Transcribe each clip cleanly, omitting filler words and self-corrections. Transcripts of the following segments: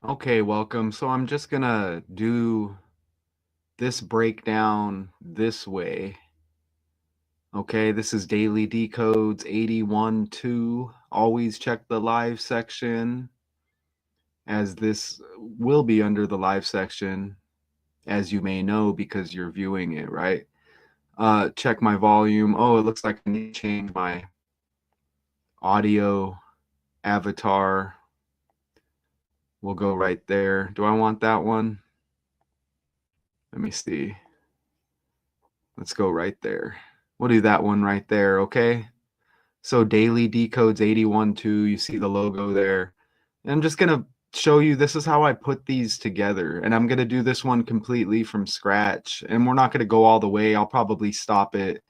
Okay, welcome. So I'm just gonna do this breakdown this way. Okay, this is daily decodes 81-2. Always check the live section, as this will be under the live section, as you may know, because you're viewing it, right? Check my volume. Oh, it looks like I need to change my audio avatar. We'll go right there. Do I want that one? Let me see. Let's go right there. We'll do that one right there, okay? So daily decodes 81-2, you see the logo there. And I'm just gonna show you, this is how I put these together. And I'm gonna do this one completely from scratch. And we're not gonna go all the way. I'll probably stop it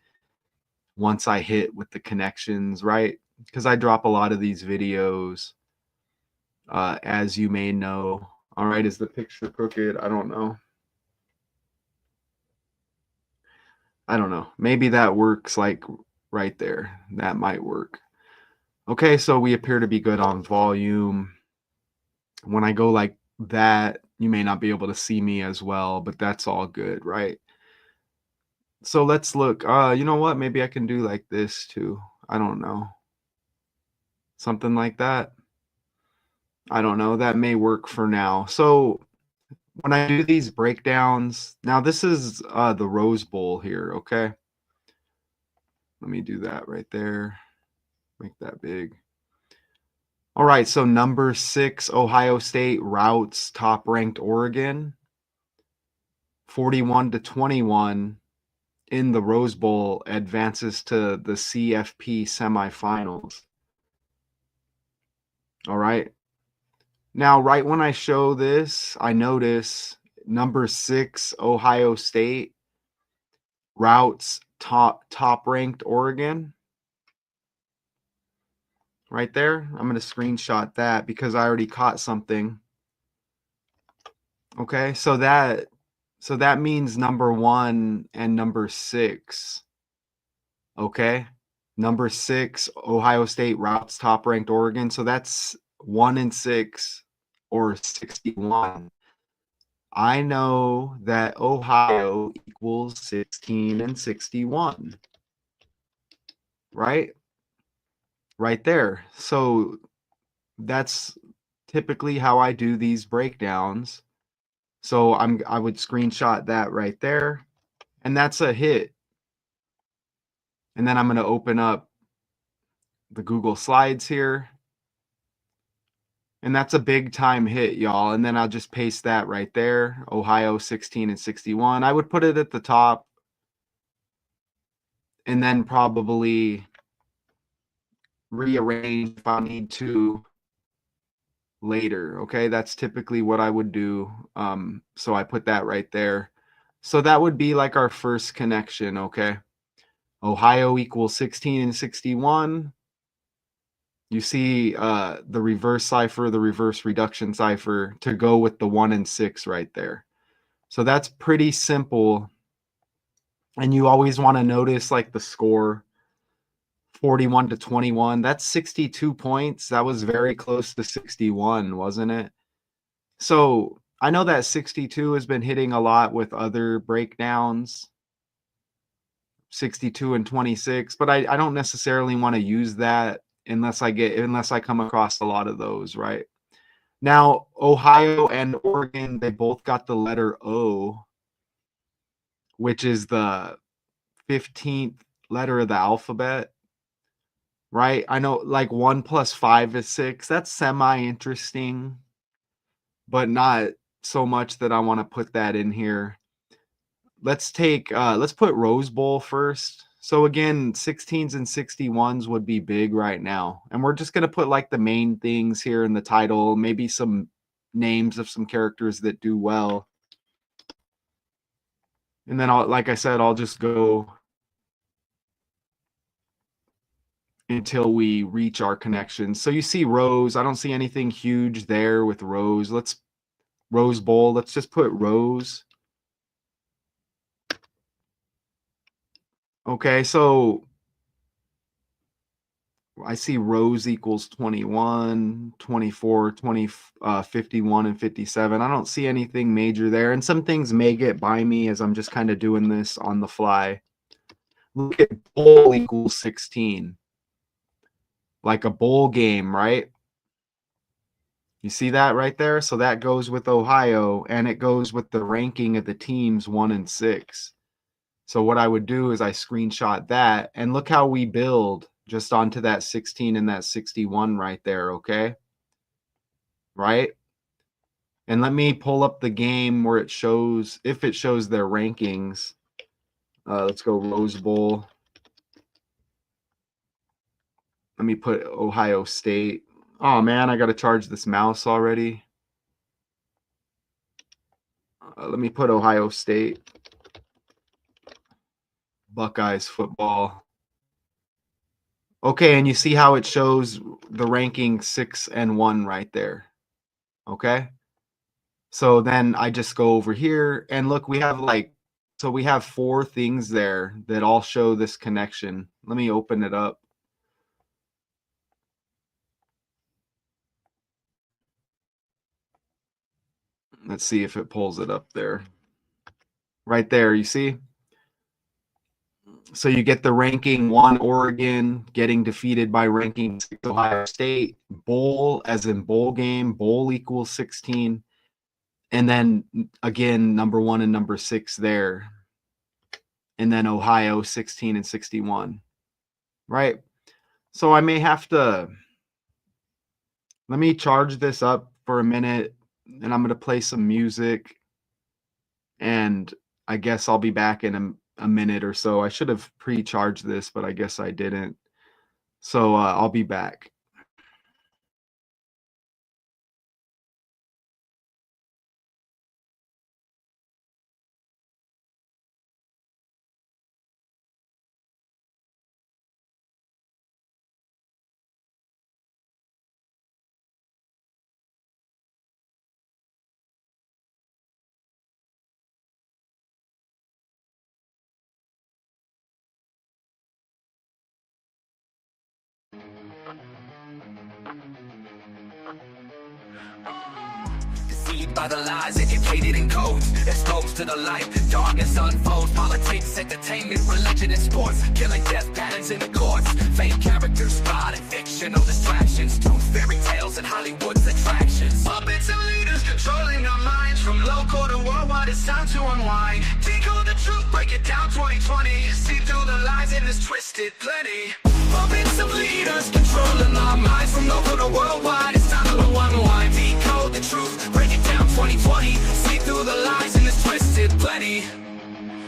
once I hit with the connections, right? Because I drop a lot of these videos, as you may know. All right, is the picture crooked? I don't know. I don't know. Maybe that works like right there. That might work. Okay, so we appear to be good on volume. When I go like that, you may not be able to see me as well, but that's all good, right? So let's look. You know what? Maybe I can do like this too. I don't know. Something like that. I don't know. That may work for now. So when I do these breakdowns, now this is the Rose Bowl here, okay? Let me do that right there. Make that big. All right, so number 6, Ohio State routs top-ranked Oregon, 41-21 in the Rose Bowl, advances to the CFP semifinals. All right. Now, right when I show this, I notice number 6, Ohio State routs top-ranked Oregon. Right there. I'm going to screenshot that because I already caught something. Okay, so that means number 1 and number 6. Okay, number 6, Ohio State routs top-ranked Oregon. So that's 1 and 6 or 61. I know that Ohio equals 16 and 61, right? Right there. So that's typically how I do these breakdowns. So I would screenshot that right there, and that's a hit. And then I'm going to open up the Google Slides here. And that's a big time hit, y'all. And then I'll just paste that right there. Ohio 16 and 61. I would put it at the top and then probably rearrange if I need to later. Okay, that's typically what I would do. So I put that right there. So that would be like our first connection. Okay, Ohio equals 16 and 61. You see the reverse cipher, the reverse reduction cipher to go with the 1 and 6 right there. So that's pretty simple. And you always want to notice like the score, 41-21. That's 62 points. That was very close to 61, wasn't it? So I know that 62 has been hitting a lot with other breakdowns, 62 and 26, but I don't necessarily want to use that unless I come across a lot of those, right? Now, Ohio and Oregon, they both got the letter O, which is the 15th letter of the alphabet, right? I know like 1 plus 5 is 6. That's semi-interesting, but not so much that I want to put that in here. Let's put Rose Bowl first. So again, 16s and 61s would be big right now. And we're just going to put like the main things here in the title, maybe some names of some characters that do well. And then like I said, I'll just go until we reach our connections. So you see Rose. I don't see anything huge there with Rose. Rose Bowl. Let's just put Rose. Okay, so I see rows equals 21, 24, 20, 51, and 57. I don't see anything major there. And some things may get by me as I'm just kind of doing this on the fly. Look at bowl equals 16. Like a bowl game, right? You see that right there? So that goes with Ohio, and it goes with the ranking of the teams 1 and 6. So what I would do is I screenshot that, and look how we build just onto that 16 and that 61 right there, okay? Right? And let me pull up the game where it shows, if it shows their rankings. Let's go Rose Bowl. Let me put Ohio State. Oh man, I got to charge this mouse already. Let me put Ohio State. Buckeyes football. Okay, and you see how it shows the ranking 6 and 1 right there. Okay. So then I just go over here and look, we have so we have 4 things there that all show this connection. Let me open it up. Let's see if it pulls it up there. Right there, you see? So you get the ranking 1 Oregon getting defeated by ranking 6 Ohio State. Bowl, as in bowl game, bowl equals 16. And then again, number 1 and number 6 there. And then Ohio 16 and 61. Right? So I may have to, let me charge this up for a minute, and I'm going to play some music. And I guess I'll be back in a minute or so. I should have pre-charged this, but I guess I didn't. So I'll be back. Deceived by the lies, educated in codes, exposed to the light, darkness unfolds. Politics, entertainment, religion, and sports, killing death patterns in the courts. Fake characters, spotted fictional distractions, tooth fairy tales and Hollywood's attractions. Puppets and leaders controlling our minds, from local to worldwide. It's time to unwind. Decode the truth, break it down. 2020. See through the lies in this twisted plenty. Puppets of leaders controlling our minds, from local to worldwide. It's time to unwind. Decode the truth, break it down. 2020. See through the lies in this twisted plenty.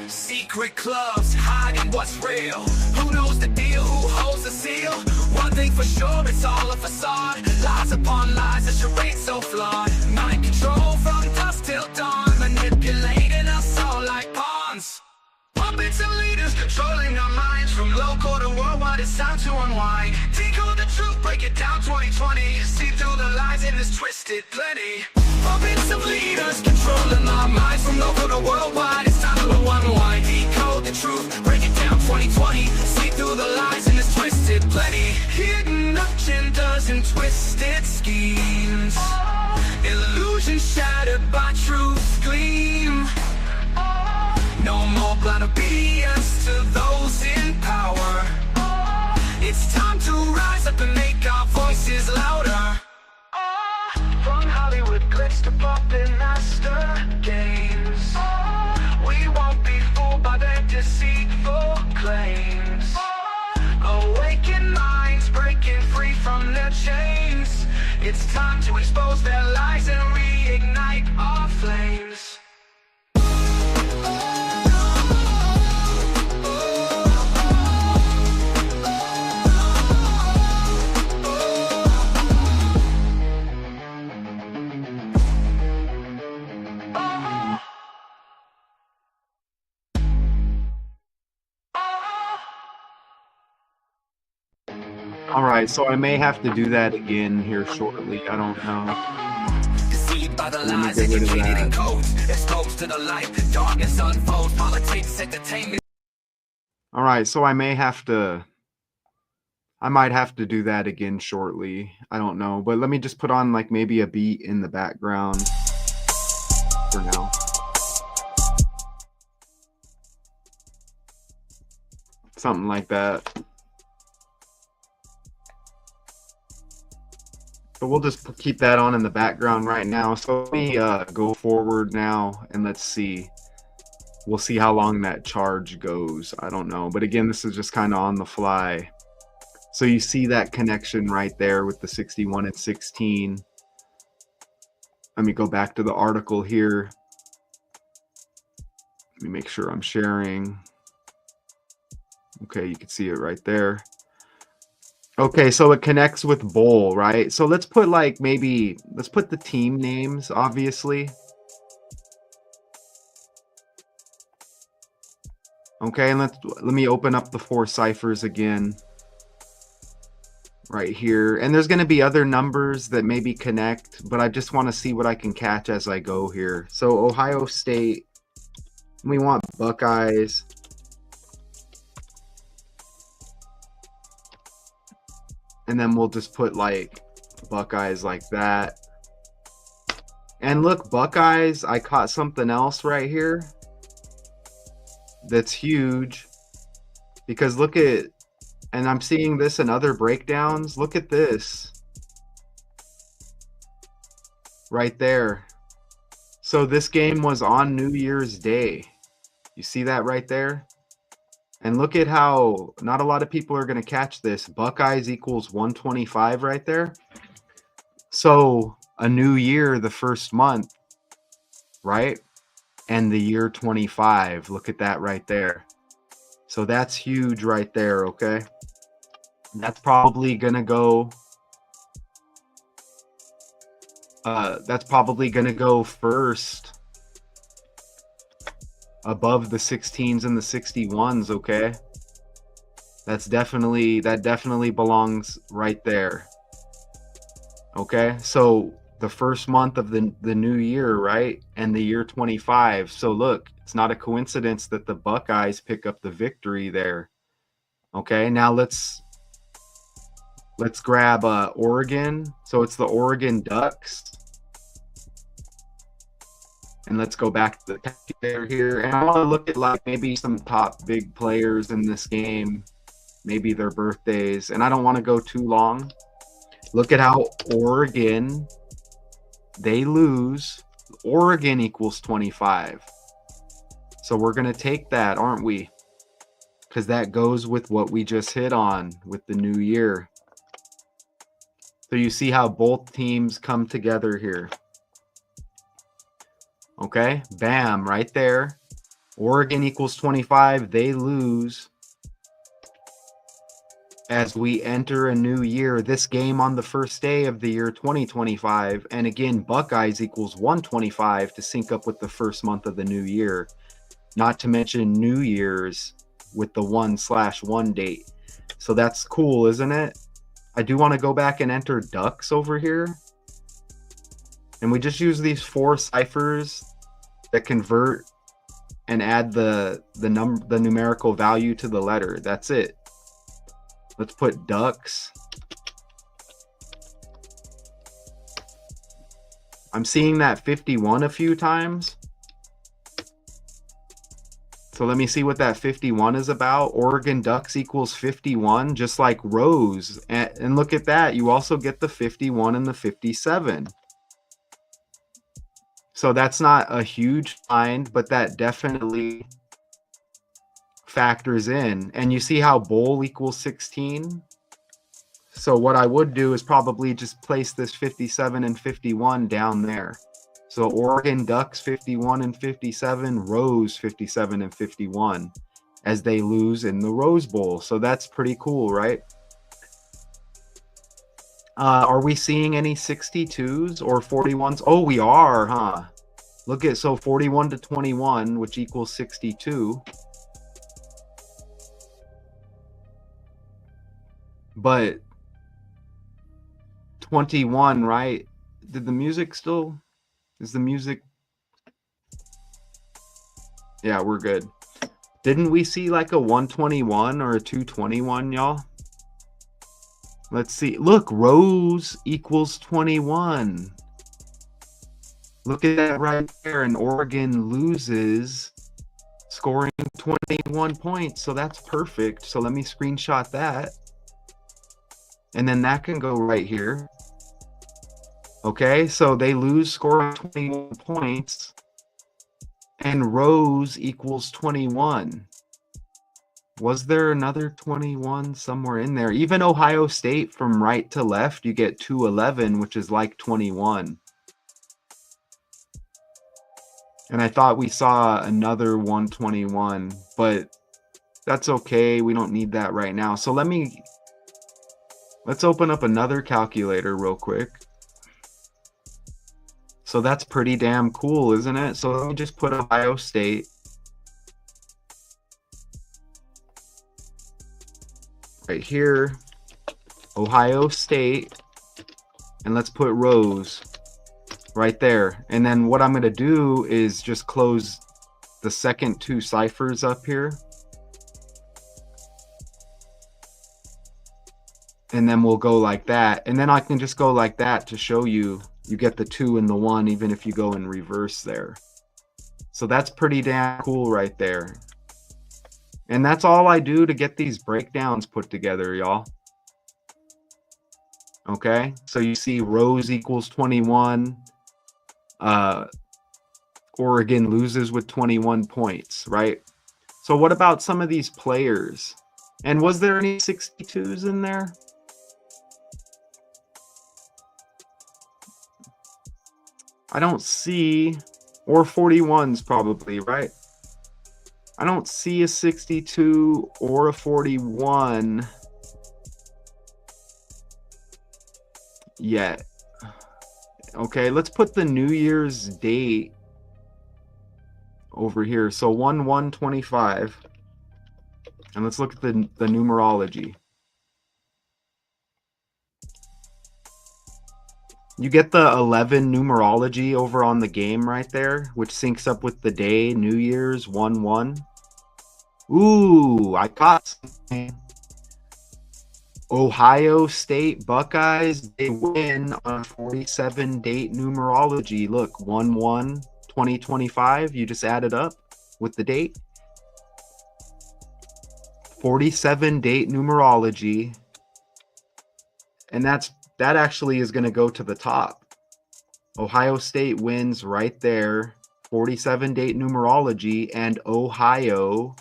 Secret clubs hiding what's real. Who knows the deal? Who holds the seal? One thing for sure, it's all a facade. Lies upon lies, a charade so flawed. Mind control from dusk till dawn, manipulating us all like pawns. Puppets and leaders controlling our minds, from local to worldwide. It's time to unwind. Decode the truth, break it down. 2020. See through the lies in this twisted plenty. Puppets of leaders controlling our minds, from local to worldwide. It's time to unwind. Decode the truth, break it down. 2020. See through the lies in this twisted plenty. Hidden agendas and twisted schemes. Illusions shattered by truth's gleam. No more blind obedience to those in power. It's time to rise up and make our voices louder. From Hollywood glitz to puppet master games, we won't be fooled by their deceitful claims. Awaken minds, breaking free from their chains. It's time to expose their lies and reignite our flames. All right, so I may have to do that again here shortly. I don't know. Deceived by the Let me lies, get rid of educated in that. codes, exposed to the light, darkness unfolds. Politics, entertainment. All right, so I may have to I might have to do that again shortly. I don't know, but let me just put on like maybe a beat in the background for now. Something like that. But we'll just keep that on in the background right now. So let me go forward now and let's see. We'll see how long that charge goes. I don't know. But again, this is just kind of on the fly. So you see that connection right there with the 61 and 16. Let me go back to the article here. Let me make sure I'm sharing. Okay, you can see it right there. Okay, so it connects with bowl, right? So let's put like maybe, let's put the team names, obviously. Okay, and let me open up the 4 ciphers again right here. And there's going to be other numbers that maybe connect, but I just want to see what I can catch as I go here. So Ohio State, we want Buckeyes. And then we'll just put like Buckeyes like that. And look, Buckeyes, I caught something else right here that's huge, because look at, and I'm seeing this in other breakdowns. Look at this right there. So this game was on New Year's Day. You see that right there? And look at how not a lot of people are going to catch this. Buckeyes equals 125 right there. So a new year, the first month, right? And the year 25. Look at that right there. So that's huge right there, okay? That's probably going to go first above the 16s and the 61s, okay? That definitely belongs right there. Okay? So the first month of the new year, right? And the year 25. So look, it's not a coincidence that the Buckeyes pick up the victory there. Okay? Now let's grab Oregon. So it's the Oregon Ducks. And let's go back to the calculator here. And I want to look at like maybe some top big players in this game, maybe their birthdays. And I don't want to go too long. Look at how Oregon, they lose. Oregon equals 25. So we're going to take that, aren't we? Because that goes with what we just hit on with the new year. So you see how both teams come together here. Okay, bam, right there. Oregon equals 25. They lose as we enter a new year. This game on the first day of the year 2025. And again, Buckeyes equals 125 to sync up with the first month of the new year. Not to mention New Year's with the 1/1 date. So that's cool, isn't it? I do want to go back and enter Ducks over here. And we just use these 4 ciphers that convert and add the numerical value to the letter. That's it. Let's put Ducks. I'm seeing that 51 a few times. So let me see what that 51 is about. Oregon Ducks equals 51, just like Rose. And look at that. You also get the 51 and the 57. So that's not a huge find, but that definitely factors in. And you see how bowl equals 16? So what I would do is probably just place this 57 and 51 down there. So Oregon Ducks 51 and 57, Rose 57 and 51 as they lose in the Rose Bowl. So that's pretty cool, right? Are we seeing any 62s or 41s? Oh, we are, huh? Look at, so 41 to 21, which equals 62. But 21, right? Did the music still... Is the music... Yeah, we're good. Didn't we see like a 121 or a 221, y'all? Let's see. Look, Rose equals 21. Look at that right there. And Oregon loses, scoring 21 points. So that's perfect. So let me screenshot that. And then that can go right here. Okay, so they lose, scoring 21 points. And Rose equals 21. Was there another 21 somewhere in there? Even Ohio State, from right to left, you get 211, which is like 21. And I thought we saw another 121, but that's okay. We don't need that right now. So let's open up another calculator real quick. So that's pretty damn cool, isn't it? So let me just put Ohio State right here, Ohio State, and let's put Rose right there. And then what I'm going to do is just close the second two ciphers up here. And then we'll go like that. And then I can just go like that to show you, you get the 2 and the 1 even if you go in reverse there. So that's pretty damn cool right there. And that's all I do to get these breakdowns put together, y'all. Okay, so you see Rose equals 21. Oregon loses with 21 points, right? So what about some of these players? And was there any 62s in there? I don't see, or 41s probably, right? I don't see a 62 or a 41 yet. Okay, let's put the New Year's date over here. So 1/1/25. And let's look at the numerology. You get the 11 numerology over on the game right there, which syncs up with the day, New Year's 1/1. Ooh, I caught something. Ohio State Buckeyes, they win on 47 date numerology. Look, 1/1/2025. You just add it up with the date. 47 date numerology. And that actually is going to go to the top. Ohio State wins right there. 47 date numerology, and Ohio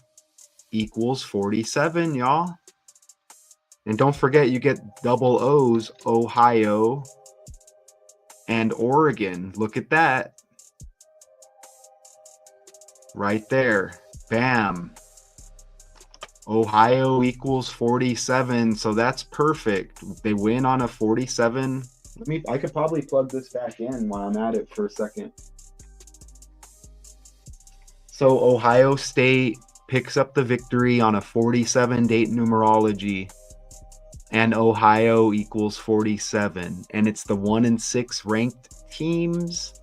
equals 47, y'all. And don't forget, you get double O's, Ohio and Oregon. Look at that. Right there. Bam. Ohio equals 47. So that's perfect. They win on a 47. I could probably plug this back in while I'm at it for a second. So Ohio State picks up the victory on a 47 date numerology. And Ohio equals 47. And it's the 1 and 6 ranked teams.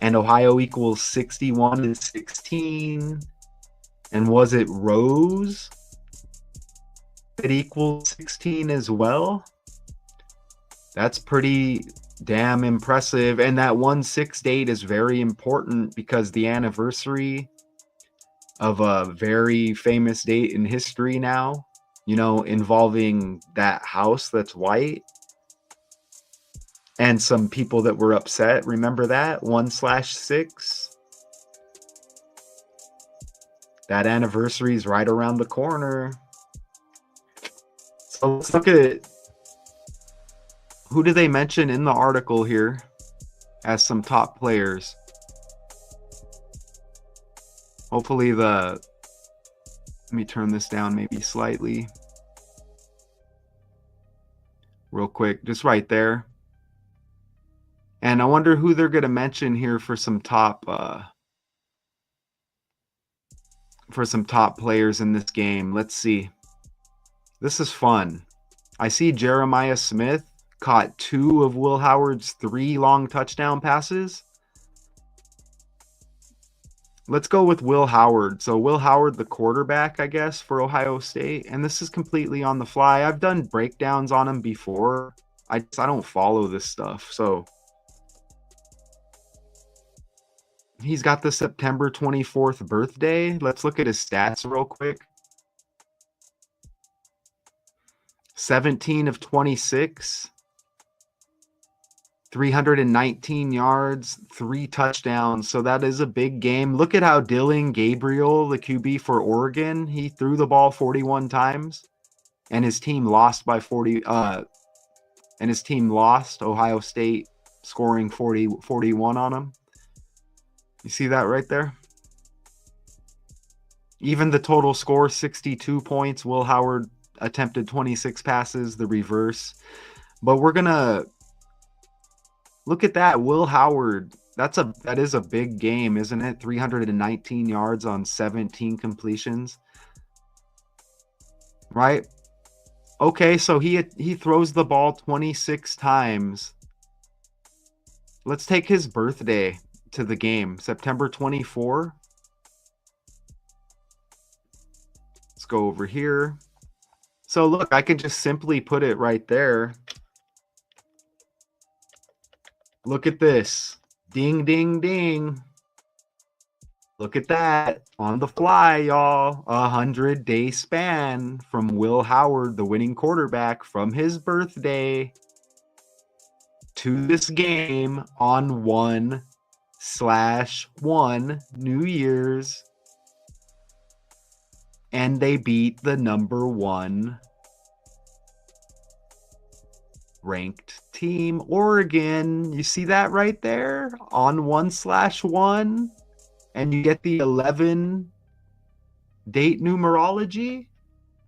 And Ohio equals 61 and 16. And was it Rose that equals 16 as well? That's pretty damn impressive. And that 1/6 date is very important because the anniversary of a very famous date in history now, you know, involving that house that's white and some people that were upset. Remember that? 1/6. That anniversary is right around the corner. So let's look at, who do they mention in the article here as some top players? Hopefully let me turn this down maybe slightly. Real quick, just right there. And I wonder who they're going to mention here for some top players in this game. Let's see. This is fun. I see Jeremiah Smith caught 2 of Will Howard's 3 long touchdown passes. Let's go with Will Howard. So Will Howard, the quarterback, I guess, for Ohio State. And this is completely on the fly. I've done breakdowns on him before. I don't follow this stuff. So he's got the September 24th birthday. Let's look at his stats real quick. 17 of 26. 319 yards, 3 touchdowns. So that is a big game. Look at how Dillon Gabriel, the QB for Oregon, he threw the ball 41 times and his team lost by 40 and his team lost, Ohio State scoring 41 on him. You see that right there? Even the total score 62 points. Will Howard attempted 26 passes, the reverse. But we're going to look at that. Will Howard, that is a big game, isn't it? 319 yards on 17 completions. Right? Okay, so he throws the ball 26 times. Let's take his birthday to the game, September 24. Let's go over here. So look, I could just simply put it right there. Look at this. Ding, ding, ding. Look at that. On the fly, y'all. 100-day span from Will Howard, the winning quarterback, from his birthday to this game on 1/1 New Year's. And they beat the number 1 ranked team, Oregon. You see that right there on 1/1, and you get the 11 date numerology.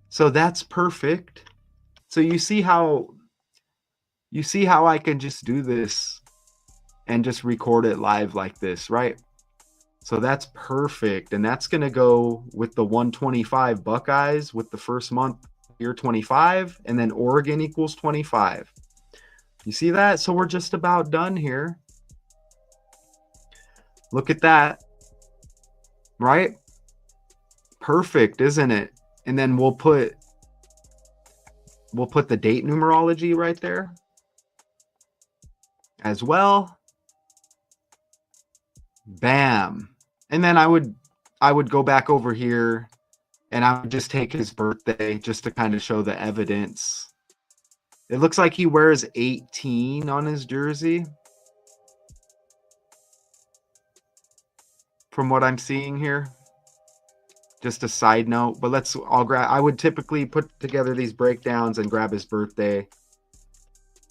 So that's perfect. So you see how I can just do this and just record it live like this, right? So that's perfect. And that's going to go with the 125 Buckeyes with the first month, year 25, and then Oregon equals 25. You see that? So we're just about done here. Look at that. Right? Perfect, isn't it? And then we'll put the date numerology right there as well. Bam. And then I would go back over here and I would just take his birthday just to kind of show the evidence. It looks like he wears 18 on his jersey, from what I'm seeing here. Just a side note, but I would typically put together these breakdowns and grab his birthday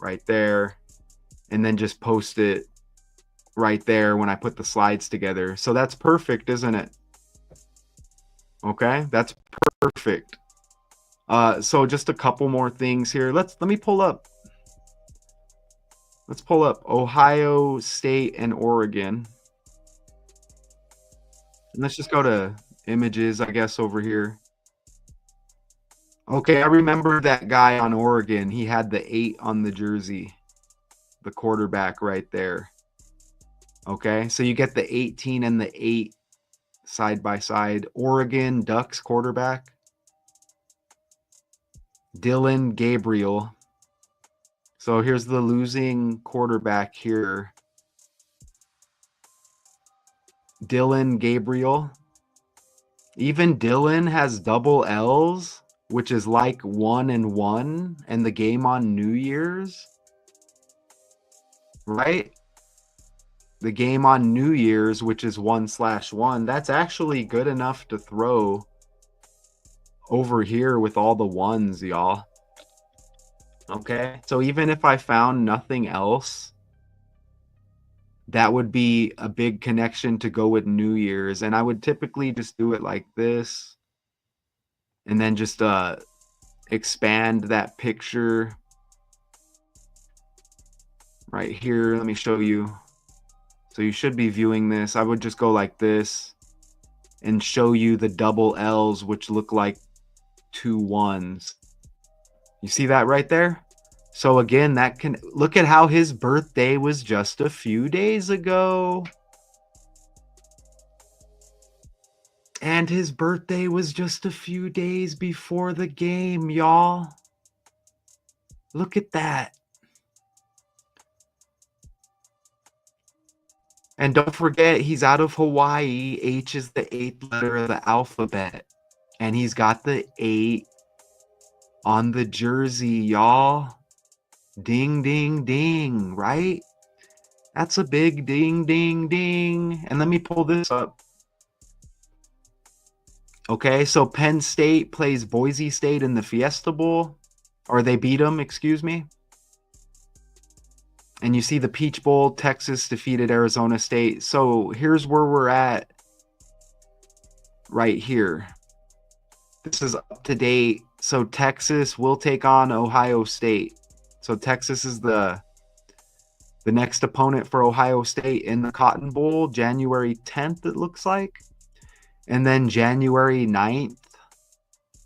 right there and then just post it right there when I put the slides together. So that's perfect, isn't it? Okay, that's perfect. So just a couple more things here. Let me pull up. Let's pull up Ohio State and Oregon. And let's just go to images, I guess, over here. Okay, I remember that guy on Oregon. He had the 8 on the jersey, the quarterback right there. Okay, so you get the 18 and the 8 side by side. Oregon Ducks quarterback, Dillon Gabriel. So here's the losing quarterback here. Dillon Gabriel. Even Dillon has double L's, which is like 1-1, and the game on New Year's. Right? The game on New Year's, which is 1/1. That's actually good enough to throw over here with all the ones, y'all. Okay, so even if I found nothing else, that would be a big connection to go with New Year's. And I would typically just do it like this and then just expand that picture right here. Let me show you. So you should be viewing this. I would just go like this and show you the double L's, which look like 2 1s. You see that right there? So again, that can look at how his birthday was just a few days ago. And his birthday was just a few days before the game, y'all. Look at that. And don't forget, he's out of Hawaii. H is the 8th letter of the alphabet. And he's got the 8 on the jersey, y'all. Ding, ding, ding, right? That's a big ding, ding, ding. And let me pull this up. Okay, so Penn State plays Boise State in the Fiesta Bowl. Or they beat them, excuse me. And you see the Peach Bowl, Texas defeated Arizona State. So here's where we're at right here. This is up to date. So Texas will take on Ohio State. So Texas is the next opponent for Ohio State in the Cotton Bowl, January 10th, it looks like. And then January 9th,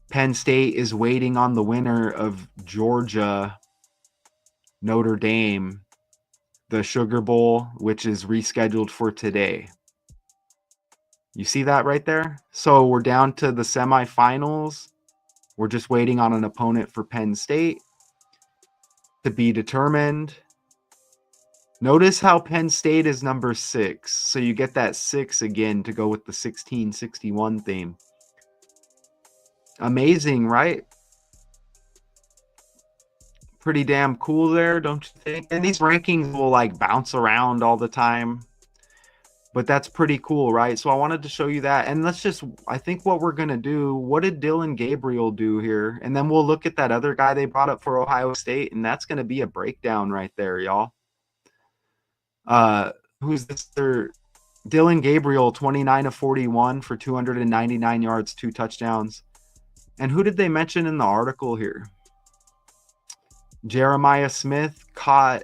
Penn State is waiting on the winner of Georgia, Notre Dame, the Sugar Bowl, which is rescheduled for today. You see that right there? So we're down to the semifinals. We're just waiting on an opponent for Penn State to be determined. Notice how Penn State is number 6. So you get that 6 again to go with the 1661 theme. Amazing, right? Pretty damn cool there, don't you think? And these rankings will like bounce around all the time. But that's pretty cool, right? So I wanted to show you that. And let's just, I think what we're going to do, what did Dylan Gabriel do here? And then we'll look at that other guy they brought up for Ohio State. And that's going to be a breakdown right there, y'all. Who's this? Dylan Gabriel, 29 of 41 for 299 yards, 2 touchdowns. And who did they mention in the article here? Jeremiah Smith caught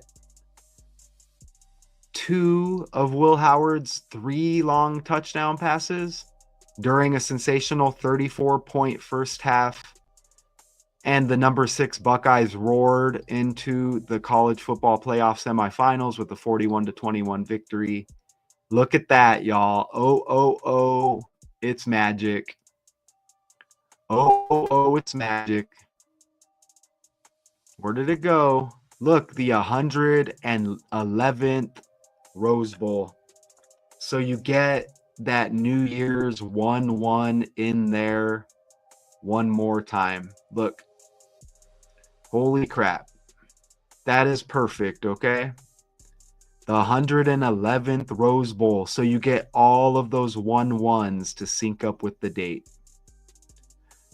2 of Will Howard's 3 long touchdown passes during a sensational 34-point first half. And the number 6 Buckeyes roared into the college football playoff semifinals with a 41-21 victory. Look at that, y'all. Oh, it's magic. Oh, it's magic. Where did it go? Look, the 111th Rose Bowl. So you get that New Year's 1-1 in there one more time. Look. Holy crap. That is perfect, okay? The 111th Rose Bowl. So you get all of those 1-1s to sync up with the date.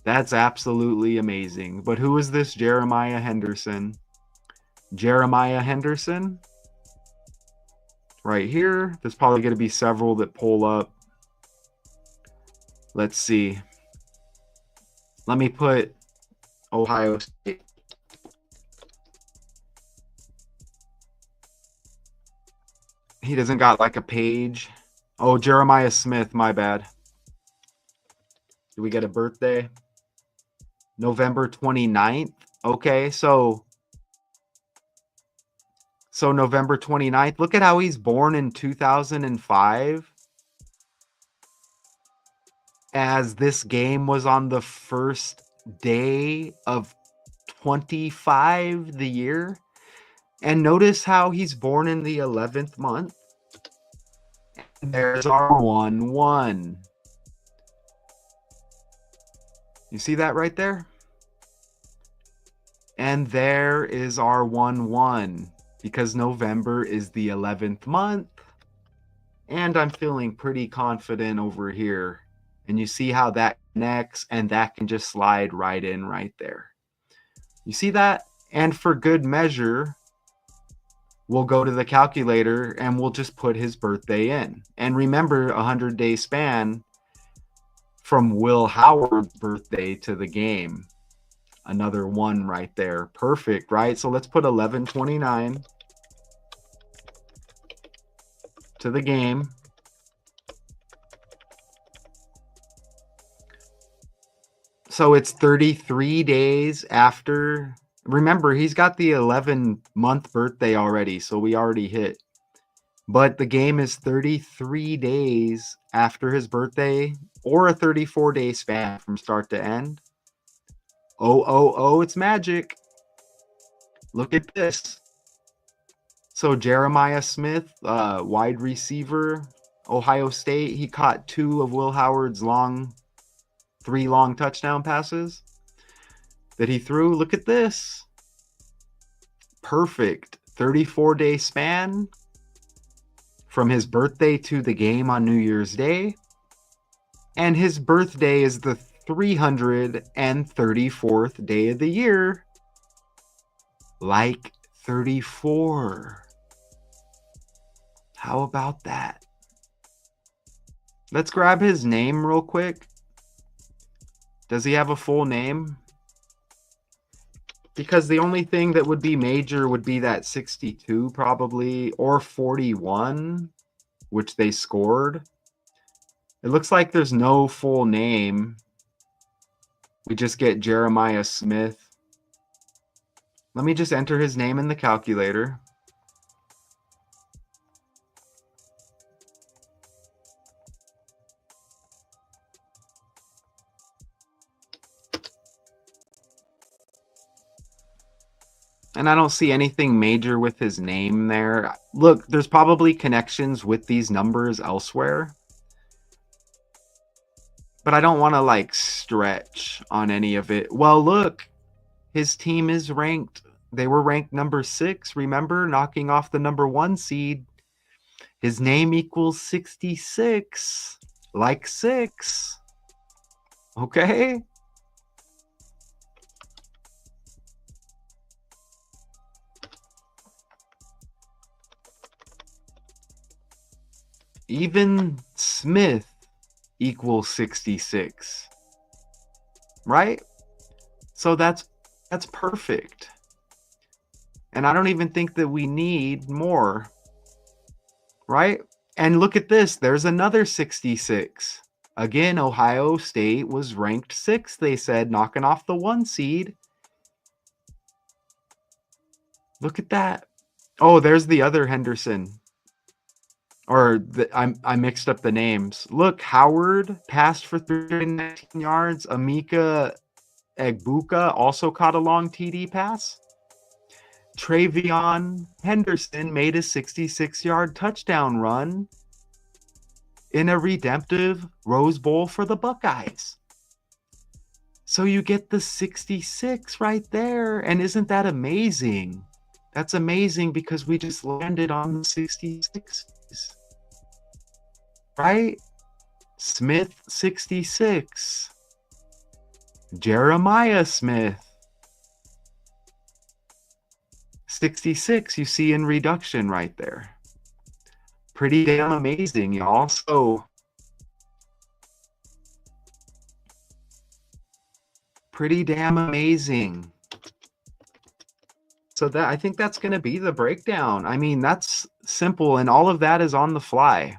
That's absolutely amazing. But who is this Jeremiah Henderson? Jeremiah Henderson. Right here. There's probably going to be several that pull up. Let's see. Let me put Ohio State. He doesn't got like a page. Oh, Jeremiah Smith, my bad. Do we get a birthday? November 29th. Okay, so November 29th. Look at how he's born in 2005. As this game was on the first day of 25 the year. And notice how he's born in the 11th month. And there's our 1-1. You see that right there? And there is our 1-1. Because November is the 11th month. And I'm feeling pretty confident over here. And you see how that connects. And that can just slide right in right there. You see that? And for good measure, we'll go to the calculator and we'll just put his birthday in. And remember, 100-day span from Will Howard's birthday to the game. Another 1 right there. Perfect, right? So let's put 11/29 to the game. So it's 33 days after. Remember, he's got the 11-month birthday already, so we already hit But the game is 33 days after his birthday, or a 34-day span from start to end. Oh, it's magic. Look at this. So Jeremiah Smith, wide receiver, Ohio State, he caught 2 of Will Howard's 3 long touchdown passes that he threw. Look at this. Perfect 34-day span from his birthday to the game on New Year's Day. And his birthday is the 334th day of the year. Like 34. How about that? Let's grab his name real quick. Does he have a full name? Because the only thing that would be major would be that 62 probably, or 41, which they scored. It looks like there's no full name. We just get Jeremiah Smith. Let me just enter his name in the calculator. And I don't see anything major with his name there. Look, there's probably connections with these numbers elsewhere. But I don't want to like stretch on any of it. Well, look, his team is ranked. They were ranked number 6, remember? Knocking off the number 1 seed. His name equals 66. Like 6. Okay? Even Smith equals 66. Right? So that's perfect. And I don't even think that we need more. Right? And look at this. There's another 66. Again, Ohio State was ranked 6th, they said, knocking off the 1 seed. Look at that. Oh, there's the other Henderson. Or I mixed up the names. Look, Howard passed for 319 yards. Emeka Egbuka also caught a long TD pass. Travion Henderson made a 66-yard touchdown run in a redemptive Rose Bowl for the Buckeyes. So you get the 66 right there. And isn't that amazing? That's amazing because we just landed on the 66s. Right? Smith 66. Jeremiah Smith 66. You see in reduction right there. Pretty damn amazing, y'all. So pretty damn amazing. So that I think that's going to be the breakdown. I mean, that's simple, and all of that is on the fly.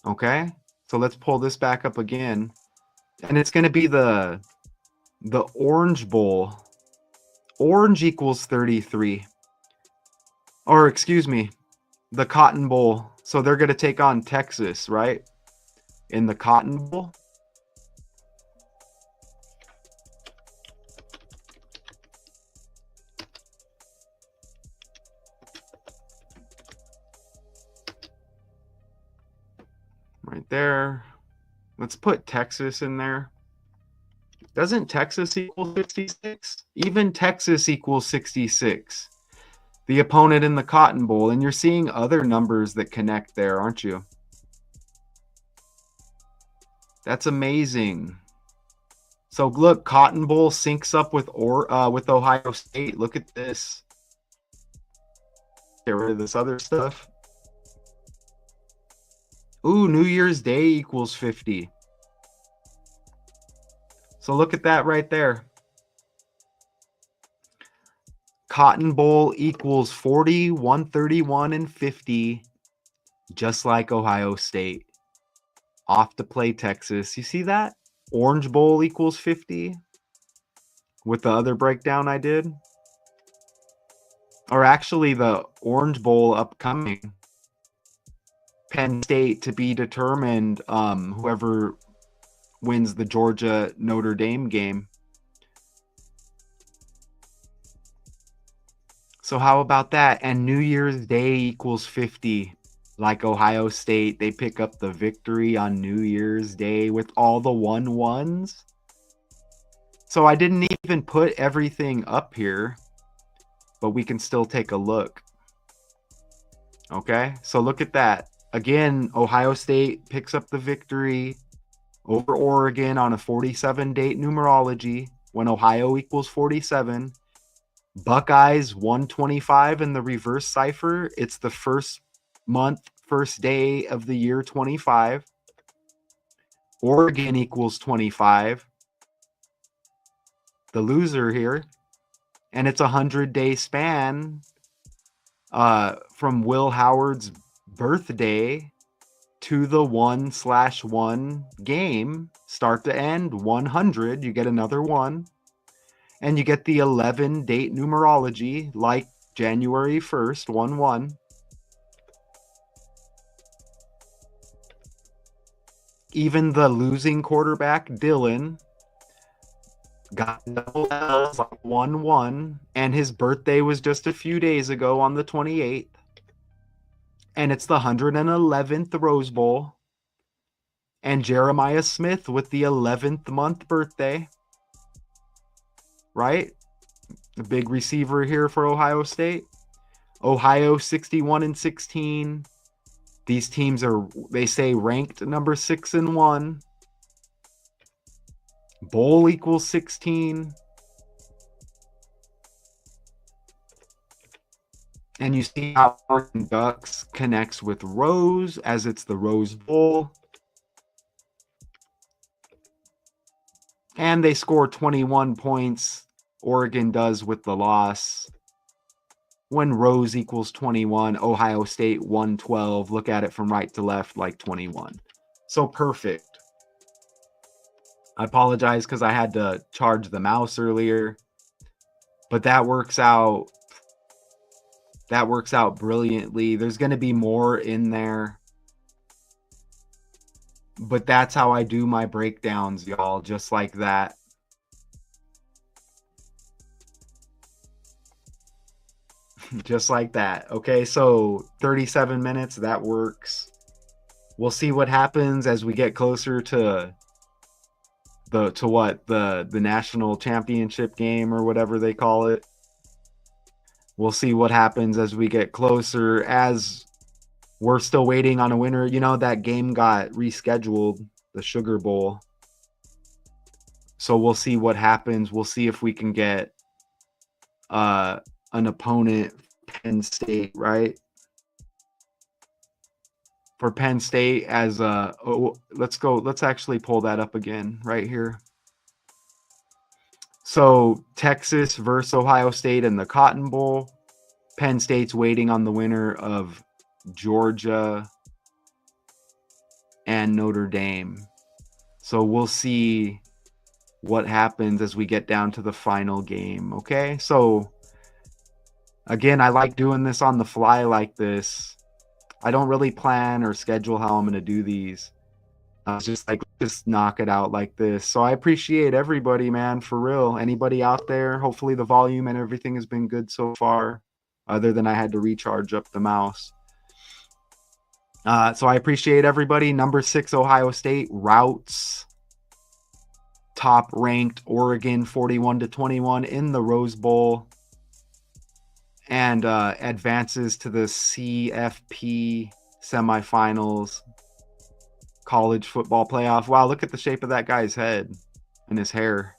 Okay, so let's pull this back up again, and it's going to be the Orange Bowl. Orange equals 33, or excuse me, the Cotton Bowl. So they're going to take on Texas, right? In the Cotton Bowl. Right there. Let's put Texas in there. Doesn't Texas equal 66? Even Texas equals 66. The opponent in the Cotton Bowl. And you're seeing other numbers that connect there, aren't you? That's amazing. So look, Cotton Bowl syncs up with Ohio State. Look at this. Get rid of this other stuff. Ooh, New Year's Day equals 50. So look at that right there. Cotton Bowl equals 40, 131, and 50, just like Ohio State. Off to play Texas. You see that? Orange Bowl equals 50 with the other breakdown I did. or actually the Orange Bowl upcoming. Penn State to be determined, whoever wins the Georgia Notre Dame game. So how about that? And New Year's Day equals 50. Like Ohio State, they pick up the victory on New Year's Day with all the 1-1s. So I didn't even put everything up here, but we can still take a look. Okay, so look at that. Again, Ohio State picks up the victory over Oregon on a 47-date numerology when Ohio equals 47. Buckeyes 125 in the reverse cipher. It's the first month, first day of the year 25. Oregon equals 25. The loser here. And it's a 100-day span from Will Howard's birthday to the 1/1 game, start to end, 100. You get another 1. And you get the 11-date numerology, like January 1st, 1/1. Even the losing quarterback, Dylan, got double L's, like 1/1. And his birthday was just a few days ago on the 28th. And it's the 111th Rose Bowl. And Jeremiah Smith with the 11th month birthday. Right? The big receiver here for Ohio State. Ohio 61-16. These teams are, they say, ranked number 6-1. Bowl equals 16. And you see how Oregon Ducks connects with Rose as it's the Rose Bowl. And they score 21 points. Oregon does with the loss. When Rose equals 21, Ohio State 112. Look at it from right to left, like 21. So perfect. I apologize because I had to charge the mouse earlier. But that works out. That works out brilliantly. There's going to be more in there. But that's how I do my breakdowns, y'all. Just like that. Just like that. Okay, so 37 minutes, that works. We'll see what happens as we get closer to the national championship game or whatever they call it. We'll see what happens as we get closer, as we're still waiting on a winner. You know, that game got rescheduled, the Sugar Bowl. So we'll see what happens. We'll see if we can get an opponent, Penn State, right? For Penn State as let's actually pull that up again right here. So Texas versus Ohio State in the Cotton Bowl. Penn State's waiting on the winner of Georgia and Notre Dame. So we'll see what happens as we get down to the final game. Okay, so again, I like doing this on the fly like this. I don't really plan or schedule how I'm going to do these. I was just like, just knock it out like this. So I appreciate everybody, man, for real. Anybody out there, hopefully the volume and everything has been good so far, other than I had to recharge up the mouse. So I appreciate everybody. Number 6, Ohio State routes top-ranked Oregon 41-21 in the Rose Bowl, and advances to the CFP semifinals, college football playoff. Wow, look at the shape of that guy's head and his hair.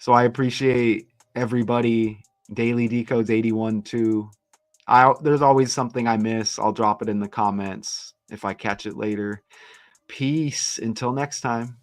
So I appreciate everybody. Daily Decodes 81 too. There's always something I miss. I'll drop it in the comments if I catch it later. Peace. Until next time.